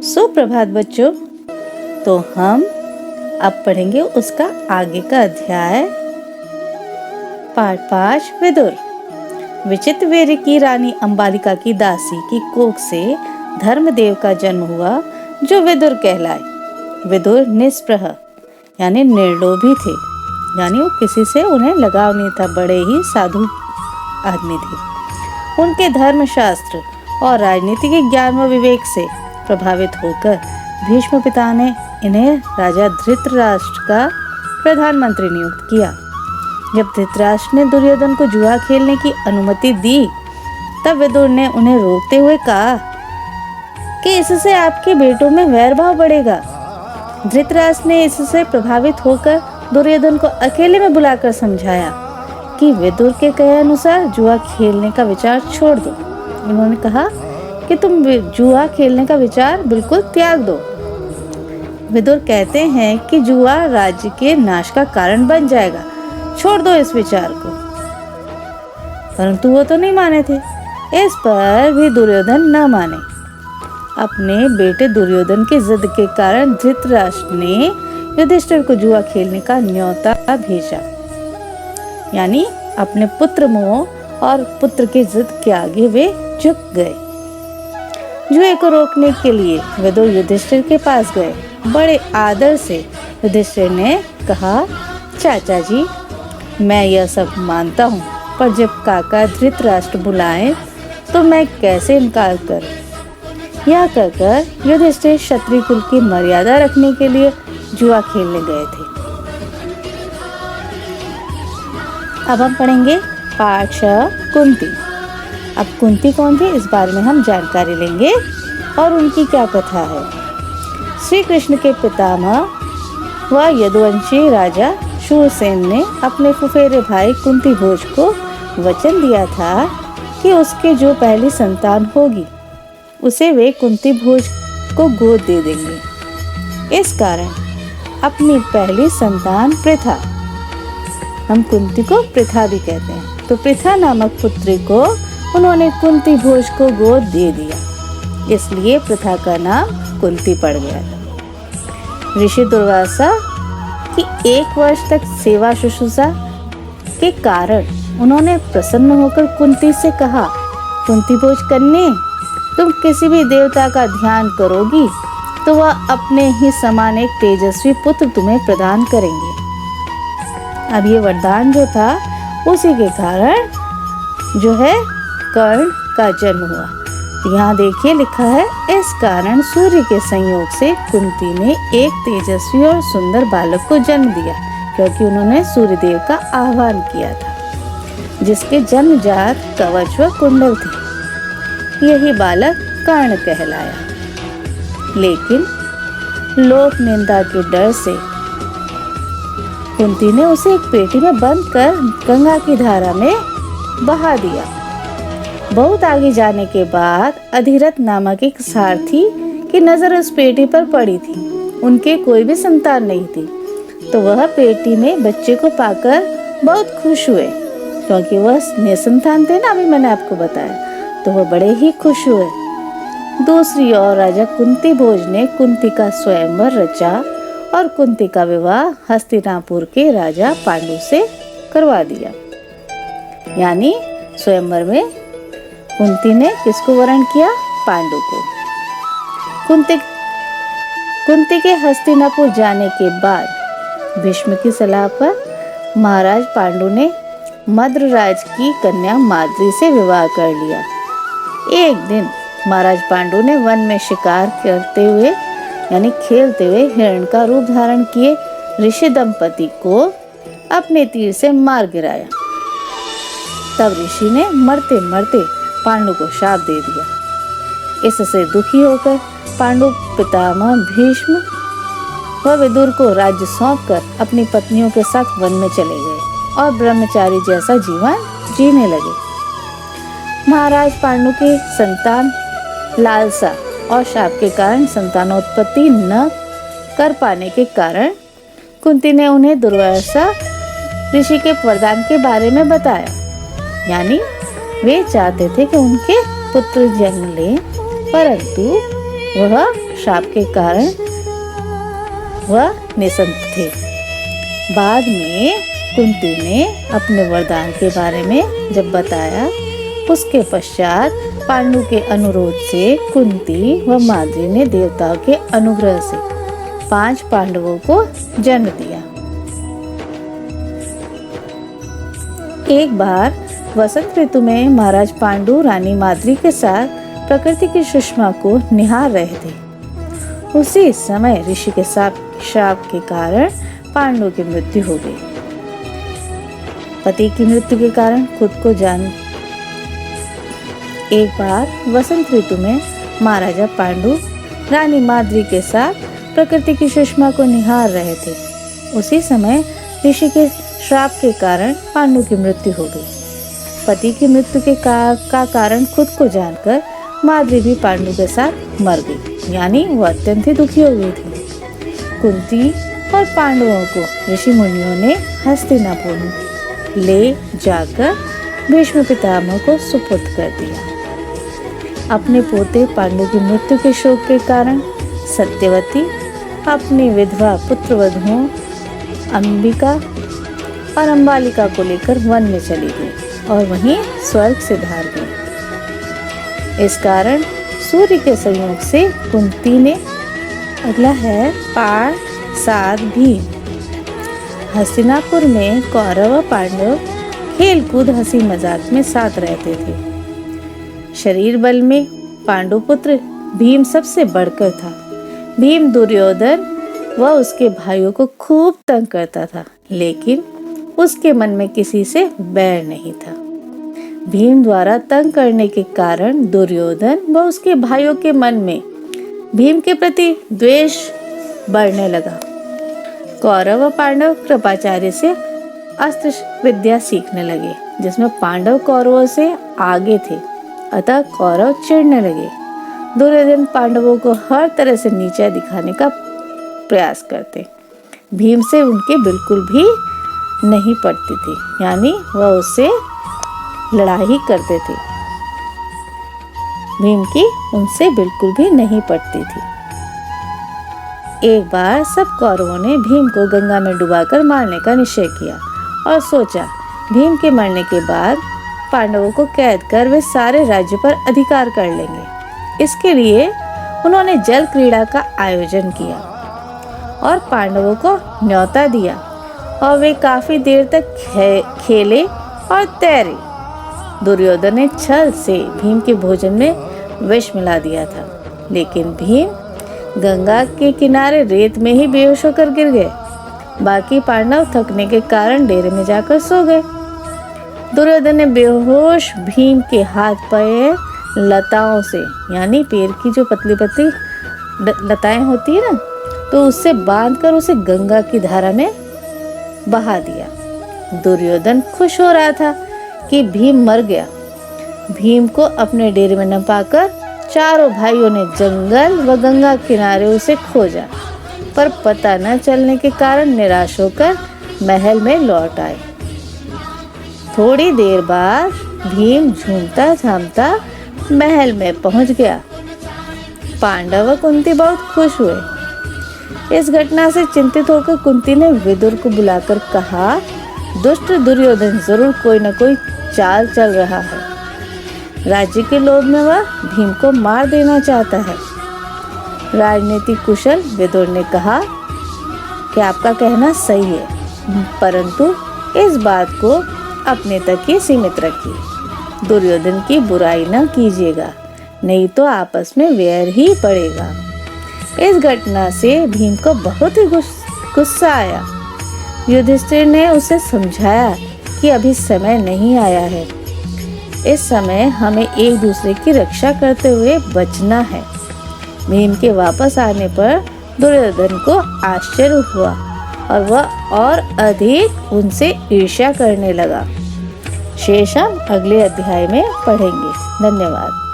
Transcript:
सुप्रभात बच्चों। तो हम अब पढ़ेंगे उसका आगे का अध्याय। पाठ 5 विदुर। विचित्रवीर्य की रानी अंबालिका की दासी की कोख से धर्मदेव का जन्म हुआ, जो विदुर कहलाए। विदुर निष्प्रह यानी निर्लोभी थे, यानी वो किसी से उन्हें लगाव नहीं था, बड़े ही साधु आदमी थे। उनके धर्मशास्त्र और राजनीति के ज्ञान व विवेक से प्रभावित होकर भीष्म पिता ने इन्हें राजा धृतराष्ट्र का प्रधानमंत्री नियुक्त किया। जब धृतराष्ट्र ने दुर्योधन को जुआ खेलने की अनुमति दी, तब विदुर ने उन्हें रोकते हुए कहा कि इससे आपके बेटों में वैर भाव बढ़ेगा। धृतराष्ट्र ने इससे प्रभावित होकर दुर्योधन को अकेले में बुलाकर समझाया कि विदुर के कहे अनुसार जुआ खेलने का विचार छोड़ दो। उन्होंने कहा कि तुम जुआ खेलने का विचार बिल्कुल त्याग दो। विदुर कहते हैं कि जुआ राज्य के नाश का कारण बन जाएगा, छोड़ दो इस विचार को। परंतु वो तो नहीं माने थे। इस पर भी दुर्योधन न माने। अपने बेटे दुर्योधन की जिद के कारण धृतराष्ट्र ने युधिष्ठिर को जुआ खेलने का न्योता भेजा, यानी अपने पुत्र मोह और पुत्र की जिद के आगे वे झुक गए। जुए को रोकने के लिए विदुर युधिष्ठिर के पास गए। बड़े आदर से युधिष्ठिर ने कहा, चाचा जी, मैं यह सब मानता हूँ, पर जब काका धृतराष्ट्र बुलाएं तो मैं कैसे इनकार करूं। यह कहकर युधिष्ठिर क्षत्रिय कुल की मर्यादा रखने के लिए जुआ खेलने गए थे। अब हम पढ़ेंगे पाठ 6 कुंती। अब कुंती कौन थी, इस बारे में हम जानकारी लेंगे और उनकी क्या कथा है। श्री कृष्ण के पितामह व यदुवंशी राजा शूरसेन ने अपने फुफेरे भाई कुंती भोज को वचन दिया था कि उसके जो पहली संतान होगी उसे वे कुंती भोज को गोद दे देंगे। इस कारण अपनी पहली संतान पृथा, हम कुंती को पृथा भी कहते हैं, तो पृथा नामक पुत्री को उन्होंने कुंती भोज को गोद दे दिया। इसलिए पृथा का नाम कुंती पड़ गया था। ऋषि दुर्वासा की 1 वर्ष तक सेवा शुश्रूषा के कारण उन्होंने प्रसन्न होकर कुंती से कहा, कुंती भोज कन्ये, तुम किसी भी देवता का ध्यान करोगी तो वह अपने ही समान एक तेजस्वी पुत्र तुम्हें प्रदान करेंगे। अब ये वरदान जो था, उसी के कारण जो है कर्ण का जन्म हुआ। यहाँ देखिए लिखा है, इस कारण सूर्य के संयोग से कुंती ने एक तेजस्वी और सुंदर बालक को जन्म दिया, क्योंकि उन्होंने सूर्यदेव का आह्वान किया था, जिसके जन्मजात कवच व कुंडल थे। यही बालक कर्ण कहलाया। लेकिन लोक निंदा के डर से कुंती ने उसे एक पेटी में बंद कर गंगा की धारा में बहा दिया। बहुत आगे जाने के बाद अधिरथ नामक एक सारथी की नजर उस पेटी पर पड़ी थी। उनके कोई भी संतान नहीं थी, तो वह पेटी में बच्चे को पाकर बहुत खुश हुए, क्योंकि वह निसंतान थे ना, अभी मैंने आपको बताया, तो वह बड़े ही खुश हुए। दूसरी ओर राजा कुंती भोज ने कुंती का स्वयंवर रचा और कुंती का विवाह हस्तिनापुर के राजा पांडु से करवा दिया। यानी स्वयंवर में कुंती ने किसको वरण किया? पांडु को। कुंती के हस्तिनापुर जाने के बाद भीष्म की सलाह पर महाराज पांडु ने मद्रराज की कन्या माद्री से विवाह कर लिया। एक दिन महाराज पांडु ने वन में शिकार करते हुए यानी खेलते हुए हिरण का रूप धारण किए ऋषि दंपति को अपने तीर से मार गिराया। तब ऋषि ने मरते मरते पांडु को शाप दे दिया। इससे दुखी होकर पांडु पितामह भीष्म व विदुर को राज्य सौंपकर अपनी पत्नियों के साथ वन में चले गए और ब्रह्मचारी जैसा जीवन जीने लगे। महाराज पांडु की संतान लालसा और शाप के कारण संतानोत्पत्ति न कर पाने के कारण कुंती ने उन्हें दुर्वासा ऋषि के वरदान के बारे में बताया। यानी वे चाहते थे कि उनके पुत्र जन्म ले, परंतु वह श्राप के कारण वह निसंत थे। बाद में कुंती ने अपने वरदान के बारे में जब बताया, उसके पश्चात पांडु के अनुरोध से कुंती व माद्री ने देवताओं के अनुग्रह से 5 पांडवों को जन्म दिया। एक बार वसंत ऋतु में महाराज पांडु रानी माद्री के साथ प्रकृति की सुषमा को निहार रहे थे। उसी समय ऋषि के श्राप के कारण पांडु की मृत्यु हो गई। पति की मृत्यु के कारण खुद को जान। एक बार वसंत ऋतु में महाराजा पांडु रानी माद्री के साथ प्रकृति की सुषमा को निहार रहे थे। उसी समय ऋषि के श्राप के कारण पांडु की मृत्यु हो गई। पति की मृत्यु के का कारण खुद को जानकर माद्री भी पांडु के साथ मर गई, यानी वो अत्यंत ही दुखी हो गई थी। कुंती और पांडवों को ऋषि मुनियों ने हस्तिनापुर ले जाकर भीष्म पितामह को सुपुर्द कर दिया। अपने पोते पांडु की मृत्यु के शोक के कारण सत्यवती अपनी विधवा पुत्रवधुओं अंबिका और अंबालिका को लेकर वन में चली गई और वहीं स्वर्ग से धार गई। इस कारण सूर्य के संयोग से कुंती ने। अगला है पाठ 7 भीम। हस्तिनापुर में कौरव और पांडव खेल कूद हंसी मजाक में साथ रहते थे। शरीर बल में पांडुपुत्र भीम सबसे बढ़कर था। भीम दुर्योधन व उसके भाइयों को खूब तंग करता था, लेकिन उसके मन में किसी से बैर नहीं था। भीम द्वारा तंग करने के कारण दुर्योधन व उसके भाइयों के मन में भीम के प्रति द्वेष बढ़ने लगा। कौरव व पांडव कृपाचार्य से अस्त्र विद्या सीखने लगे, जिसमें पांडव कौरवों से आगे थे, अतः कौरव चिढ़ने लगे। दुर्योधन पांडवों को हर तरह से नीचा दिखाने का प्रयास करते। भीम से उनके बिल्कुल भी नहीं पड़ती थी, यानी वह उससे लड़ाई करते थे। भीम की उनसे बिल्कुल भी नहीं पड़ती थी। एक बार सब कौरवों ने भीम को गंगा में डुबाकर मारने का निश्चय किया और सोचा भीम के मरने के बाद पांडवों को कैद कर वे सारे राज्य पर अधिकार कर लेंगे। इसके लिए उन्होंने जल क्रीड़ा का आयोजन किया और पांडवों को न्योता दिया और वे काफी देर तक खेले और तैरे। दुर्योधन ने छल से भीम के भोजन में विष मिला दिया था, लेकिन भीम गंगा के किनारे रेत में ही बेहोश होकर गिर गए। बाकी पांडव थकने के कारण डेरे में जाकर सो गए। दुर्योधन ने बेहोश भीम के हाथ पैर लताओं से, यानी पेड़ की जो पतली पतली लताएं होती है ना, तो उससे बांधकर उसे गंगा की धारा में बहा दिया। दुर्योधन खुश हो रहा था कि भीम मर गया। भीम को अपने डेरे में न पाकर चारों भाइयों ने जंगल व गंगा किनारे उसे खोजा, पर पता न चलने के कारण निराश होकर महल में लौट आए। थोड़ी देर बाद भीम झूमता झामता महल में पहुंच गया। पांडव व कुंती बहुत खुश हुए। इस घटना से चिंतित होकर कुंती ने विदुर को बुलाकर कहा, दुष्ट दुर्योधन जरूर कोई न कोई चाल चल रहा है। राज्य के लोभ में वह भीम को मार देना चाहता है। राजनीति कुशल विदुर ने कहा कि आपका कहना सही है, परंतु इस बात को अपने तक ही सीमित रखिए। दुर्योधन की बुराई न कीजिएगा, नहीं तो आपस में वैर ही पड़ेगा। इस घटना से भीम को बहुत ही गुस्सा आया। युधिष्ठिर ने उसे समझाया कि अभी समय नहीं आया है। इस समय हमें एक दूसरे की रक्षा करते हुए बचना है। भीम के वापस आने पर दुर्योधन को आश्चर्य हुआ और वह और अधिक उनसे ईर्ष्या करने लगा। शेष हम अगले अध्याय में पढ़ेंगे। धन्यवाद।